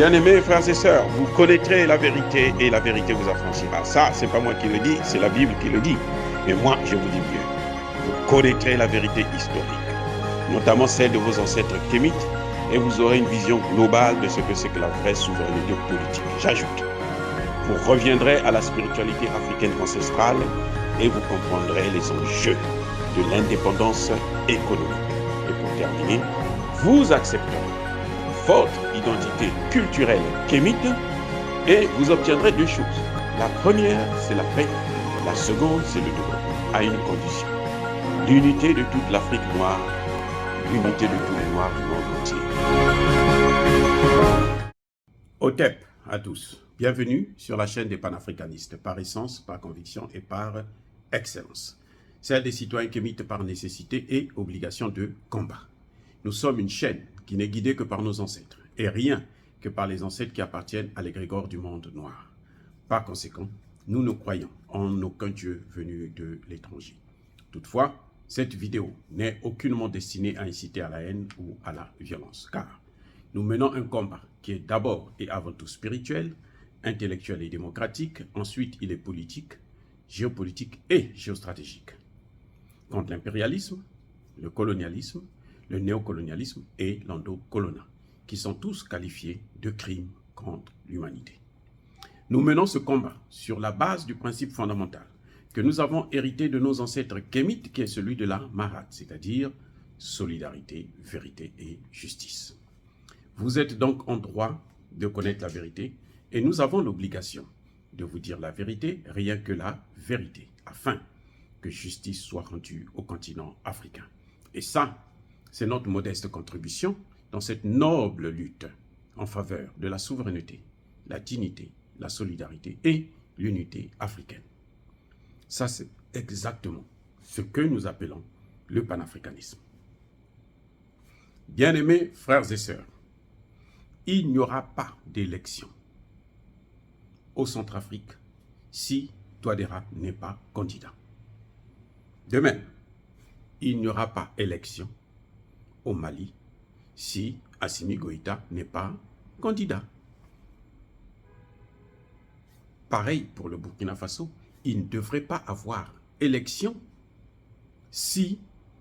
Bien-aimés frères et sœurs, vous connaîtrez la vérité et la vérité vous affranchira. Ça, c'est pas moi qui le dis, c'est la Bible qui le dit. Mais moi, je vous dis mieux. Vous connaîtrez la vérité historique, notamment celle de vos ancêtres kémites, et vous aurez une vision globale de ce que c'est que la vraie souveraineté politique. J'ajoute, vous reviendrez à la spiritualité africaine ancestrale et vous comprendrez les enjeux de l'indépendance économique. Et pour terminer, vous accepterez votre identité culturelle kémite et vous obtiendrez deux choses. La première, c'est la paix. La seconde, c'est le développement, à une condition. L'unité de toute l'Afrique noire, l'unité de tous les Noirs du monde entier. Otep à tous. Bienvenue sur la chaîne des panafricanistes, par essence, par conviction et par excellence. Celle des citoyens kémites par nécessité et obligation de combat. Nous sommes une chaîne qui n'est guidée que par nos ancêtres, et rien que par les ancêtres qui appartiennent à l'égrégore du monde noir. Par conséquent, nous ne croyons en aucun Dieu venu de l'étranger. Toutefois, cette vidéo n'est aucunement destinée à inciter à la haine ou à la violence, car nous menons un combat qui est d'abord et avant tout spirituel, intellectuel et démocratique, ensuite il est politique, géopolitique et géostratégique. Contre l'impérialisme, le colonialisme, le néocolonialisme et l'endocolonat, qui sont tous qualifiés de crimes contre l'humanité. Nous menons ce combat sur la base du principe fondamental que nous avons hérité de nos ancêtres kémites, qui est celui de la Marat, c'est-à-dire solidarité, vérité et justice. Vous êtes donc en droit de connaître la vérité et nous avons l'obligation de vous dire la vérité, rien que la vérité, afin que justice soit rendue au continent africain. Et ça, c'est notre modeste contribution dans cette noble lutte en faveur de la souveraineté, la dignité, la solidarité et l'unité africaine. Ça, c'est exactement ce que nous appelons le panafricanisme. Bien-aimés frères et sœurs, il n'y aura pas d'élection au Centrafrique si Touadéra n'est pas candidat. De même, il n'y aura pas élection au Mali si Assimi Goïta n'est pas candidat. Pareil pour le Burkina Faso, il ne devrait pas avoir élection si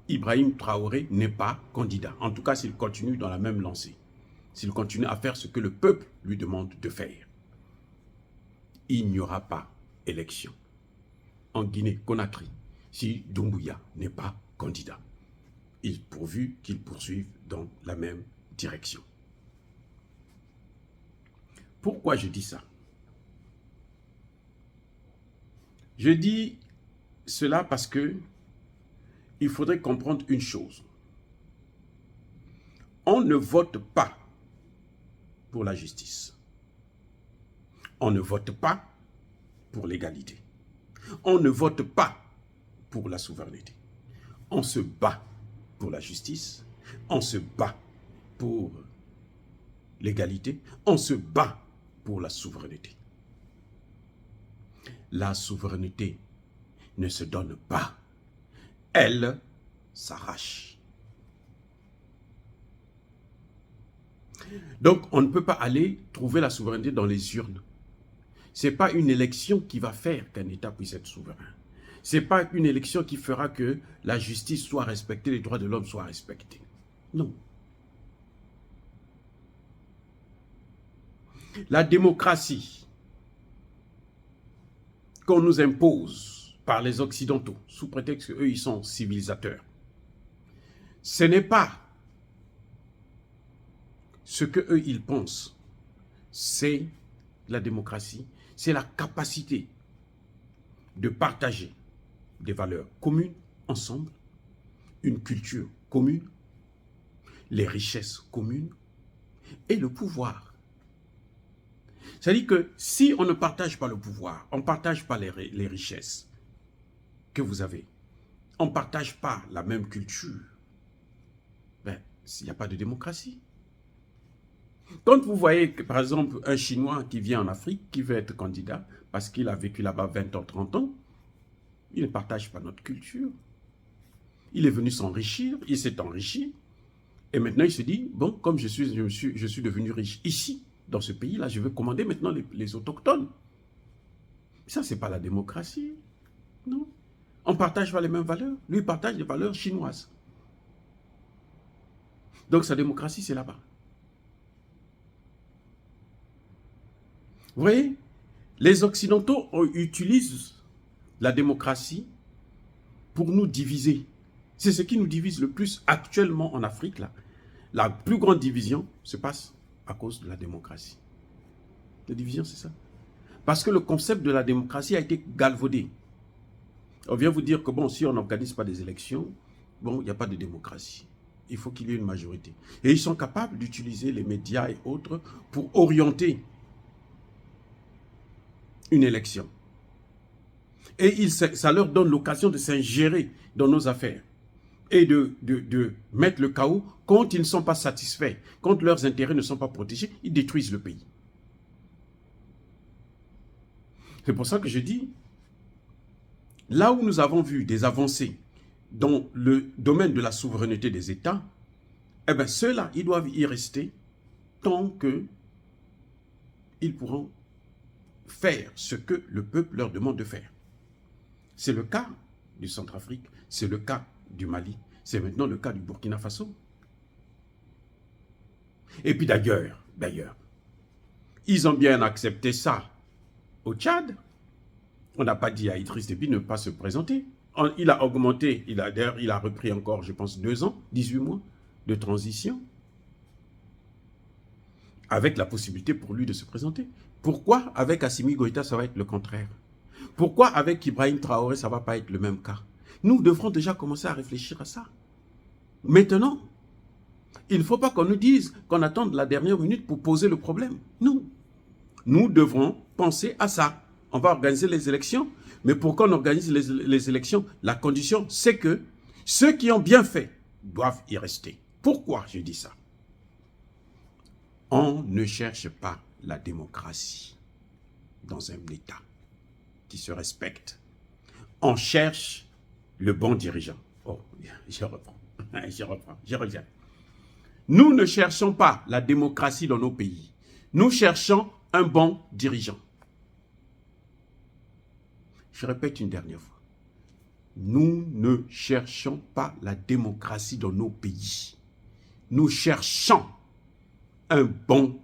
Ibrahim Traoré n'est pas candidat. En tout cas, s'il continue dans la même lancée, s'il continue à faire ce que le peuple lui demande de faire. Il n'y aura pas élection en Guinée-Conakry si Doumbouya n'est pas candidat, pourvu qu'il poursuive dans la même direction. Pourquoi je dis ça? Je dis cela parce que il faudrait comprendre une chose. On ne vote pas pour la justice. On ne vote pas pour l'égalité. On ne vote pas pour la souveraineté. On se bat pour la justice. On se bat pour l'égalité. On se bat pour la souveraineté. La souveraineté ne se donne pas. Elle s'arrache. Donc, on ne peut pas aller trouver la souveraineté dans les urnes. Ce n'est pas une élection qui va faire qu'un État puisse être souverain. Ce n'est pas une élection qui fera que la justice soit respectée, les droits de l'homme soient respectés. Non. La démocratie qu'on nous impose par les Occidentaux, sous prétexte qu'eux, ils sont civilisateurs, ce n'est pas ce qu'eux, ils pensent. C'est la démocratie, c'est la capacité de partager des valeurs communes ensemble, une culture commune, les richesses communes et le pouvoir. C'est-à-dire que si on ne partage pas le pouvoir, on ne partage pas les richesses que vous avez, on ne partage pas la même culture, ben, il n'y a pas de démocratie. Quand vous voyez, par exemple, un Chinois qui vient en Afrique, qui veut être candidat, parce qu'il a vécu là-bas 20 ans, 30 ans, il ne partage pas notre culture. Il est venu s'enrichir, il s'est enrichi, et maintenant il se dit, bon, comme je suis devenu riche ici, dans ce pays-là, je veux commander maintenant les autochtones. Ça, ce n'est pas la démocratie. Non. On ne partage pas les mêmes valeurs. Lui, il partage des valeurs chinoises. Donc, sa démocratie, c'est là-bas. Vous voyez, les Occidentaux utilisent la démocratie pour nous diviser. C'est ce qui nous divise le plus actuellement en Afrique. Là. La plus grande division se passe à cause de la démocratie. La division, c'est ça. Parce que le concept de la démocratie a été galvaudé. On vient vous dire que bon, si on n'organise pas des élections, bon, il n'y a pas de démocratie. Il faut qu'il y ait une majorité. Et ils sont capables d'utiliser les médias et autres pour orienter une élection. Et ça leur donne l'occasion de s'ingérer dans nos affaires et de mettre le chaos quand ils ne sont pas satisfaits, quand leurs intérêts ne sont pas protégés, ils détruisent le pays. C'est pour ça que je dis, là où nous avons vu des avancées dans le domaine de la souveraineté des États, eh bien ceux-là, ils doivent y rester tant qu'ils pourront faire ce que le peuple leur demande de faire. C'est le cas du Centrafrique, c'est le cas du Mali, c'est maintenant le cas du Burkina Faso. Et puis d'ailleurs, ils ont bien accepté ça au Tchad. On n'a pas dit à Idriss Déby de ne pas se présenter. Il a augmenté, d'ailleurs il a repris encore, je pense, 2 ans, 18 mois de transition, avec la possibilité pour lui de se présenter. Pourquoi avec Assimi Goïta, ça va être le contraire? Pourquoi avec Ibrahim Traoré, ça ne va pas être le même cas? Nous devrons déjà commencer à réfléchir à ça. Maintenant, il ne faut pas qu'on nous dise qu'on attende la dernière minute pour poser le problème. Non. Nous devrons penser à ça. On va organiser les élections, mais pour qu'on organise les élections, la condition, c'est que ceux qui ont bien fait doivent y rester. Pourquoi je dis ça? On ne cherche pas la démocratie dans un État qui se respecte. On cherche le bon dirigeant. Oh, je reviens. Nous ne cherchons pas la démocratie dans nos pays. Nous cherchons un bon dirigeant. Je répète une dernière fois. Nous ne cherchons pas la démocratie dans nos pays. Nous cherchons un bon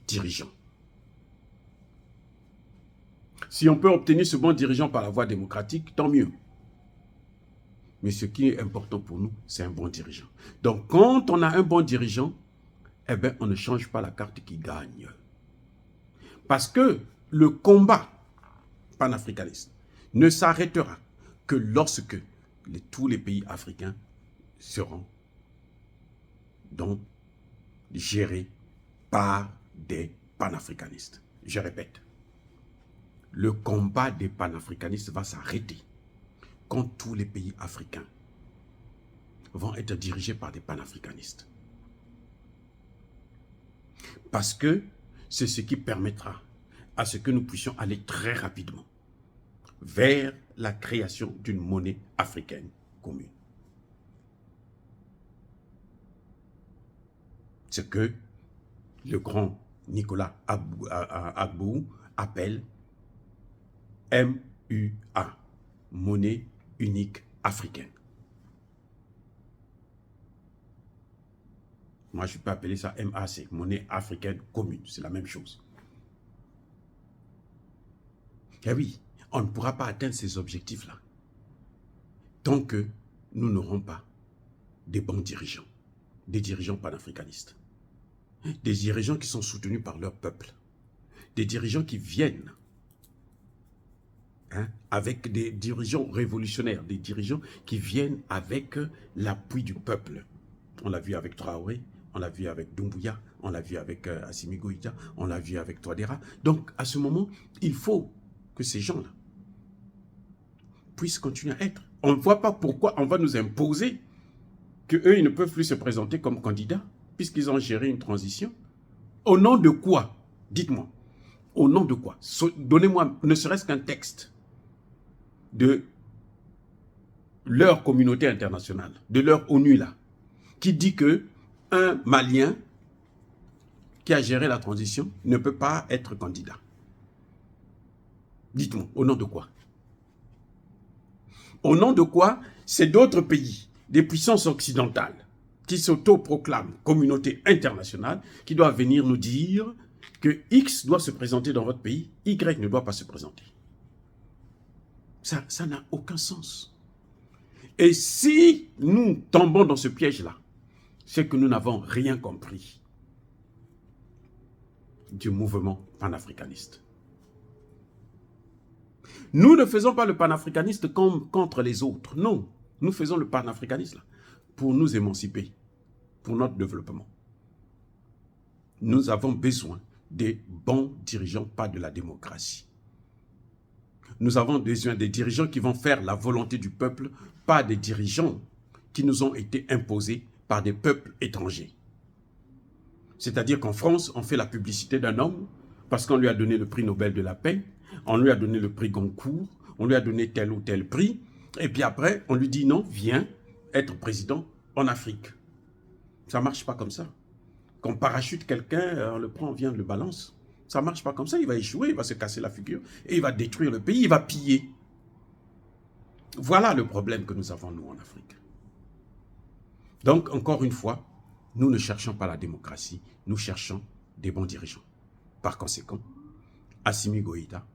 dirigeant. Si on peut obtenir ce bon dirigeant par la voie démocratique, tant mieux. Mais ce qui est important pour nous, c'est un bon dirigeant. Donc, quand on a un bon dirigeant, eh bien, on ne change pas la carte qui gagne. Parce que le combat panafricaniste ne s'arrêtera que lorsque tous les pays africains seront donc gérés par des panafricanistes. Je répète, le combat des panafricanistes va s'arrêter quand tous les pays africains vont être dirigés par des panafricanistes. Parce que c'est ce qui permettra à ce que nous puissions aller très rapidement vers la création d'une monnaie africaine commune. Ce que le grand Nicolas Gbagbo appelle MUA, monnaie unique africaine. Moi, je peux appeler ça MAC, monnaie africaine commune. C'est la même chose. Eh oui, on ne pourra pas atteindre ces objectifs-là tant que nous n'aurons pas des bons dirigeants, des dirigeants panafricanistes, des dirigeants qui sont soutenus par leur peuple, des dirigeants qui viennent avec des dirigeants révolutionnaires, des dirigeants qui viennent avec l'appui du peuple. On l'a vu avec Traoré, on l'a vu avec Doumbouya, on l'a vu avec Assimi Goïta, on l'a vu avec Touadéra. Donc, à ce moment, il faut que ces gens-là puissent continuer à être. On ne voit pas pourquoi on va nous imposer qu'eux, ils ne peuvent plus se présenter comme candidats, puisqu'ils ont géré une transition. Au nom de quoi? Dites-moi. Au nom de quoi? Donnez-moi ne serait-ce qu'un texte de leur communauté internationale, de leur ONU là, qui dit que un Malien qui a géré la transition, ne peut pas être candidat. Dites-moi, au nom de quoi? Au nom de quoi? C'est d'autres pays, des puissances occidentales, qui s'autoproclament communauté internationale, qui doivent venir nous dire que X doit se présenter dans votre pays, Y ne doit pas se présenter. Ça n'a aucun sens. Et si nous tombons dans ce piège-là, c'est que nous n'avons rien compris du mouvement panafricaniste. Nous ne faisons pas le panafricaniste contre les autres. Non, nous faisons le panafricanisme pour nous émanciper, pour notre développement. Nous avons besoin des bons dirigeants, pas de la démocratie. Nous avons besoin des dirigeants qui vont faire la volonté du peuple, pas des dirigeants qui nous ont été imposés par des peuples étrangers. C'est-à-dire qu'en France, on fait la publicité d'un homme parce qu'on lui a donné le prix Nobel de la paix, on lui a donné le prix Goncourt, on lui a donné tel ou tel prix, et puis après, on lui dit non, viens être président en Afrique. Ça ne marche pas comme ça. Quand on parachute quelqu'un, on le prend, on vient, on le balance. Ça ne marche pas comme ça, il va échouer, il va se casser la figure, et il va détruire le pays, il va piller. Voilà le problème que nous avons, nous, en Afrique. Donc, encore une fois, nous ne cherchons pas la démocratie, nous cherchons des bons dirigeants. Par conséquent, Assimi Goïta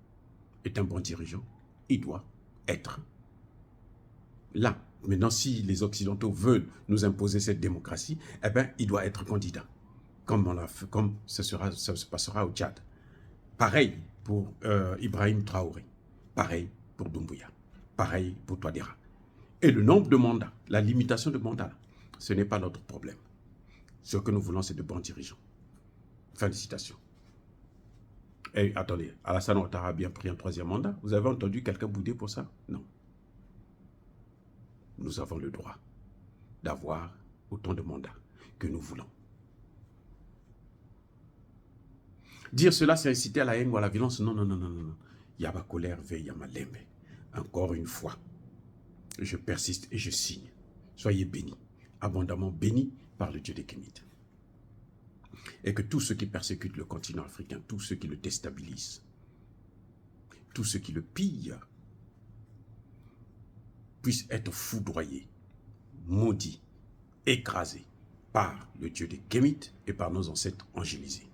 est un bon dirigeant, il doit être là. Maintenant, si les Occidentaux veulent nous imposer cette démocratie, eh bien, il doit être candidat, comme ça se passera au Tchad. Pareil pour Ibrahim Traoré, pareil pour Doumbouya, pareil pour Touadéra. Et le nombre de mandats, la limitation de mandats, ce n'est pas notre problème. Ce que nous voulons, c'est de bons dirigeants. Fin de citation. Et attendez, Alassane Ouattara a bien pris un 3e mandat. Vous avez entendu quelqu'un bouder pour ça? Non. Nous avons le droit d'avoir autant de mandats que nous voulons. Dire cela, c'est inciter à la haine ou à la violence. Non, non, non, non, non. Yaba colère, veille, yama lembe. Encore une fois, je persiste et je signe. Soyez bénis, abondamment bénis par le Dieu des Kémites. Et que tous ceux qui persécutent le continent africain, tous ceux qui le déstabilisent, tous ceux qui le pillent, puissent être foudroyés, maudits, écrasés par le Dieu des Kémites et par nos ancêtres angélisés.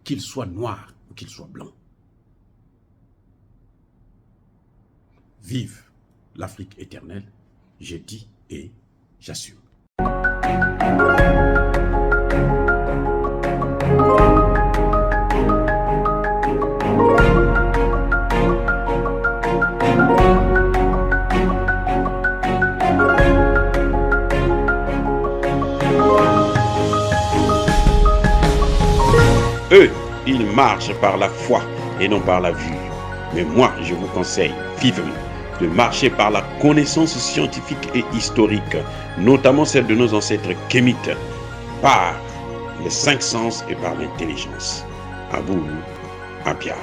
Qu'ils soient noirs ou qu'ils soient blancs. Vive l'Afrique éternelle, j'ai dit et j'assume. Eux, ils marchent par la foi et non par la vue. Mais moi, je vous conseille vivement de marcher par la connaissance scientifique et historique, notamment celle de nos ancêtres kémites, par les 5 sens et par l'intelligence. À vous, Apia.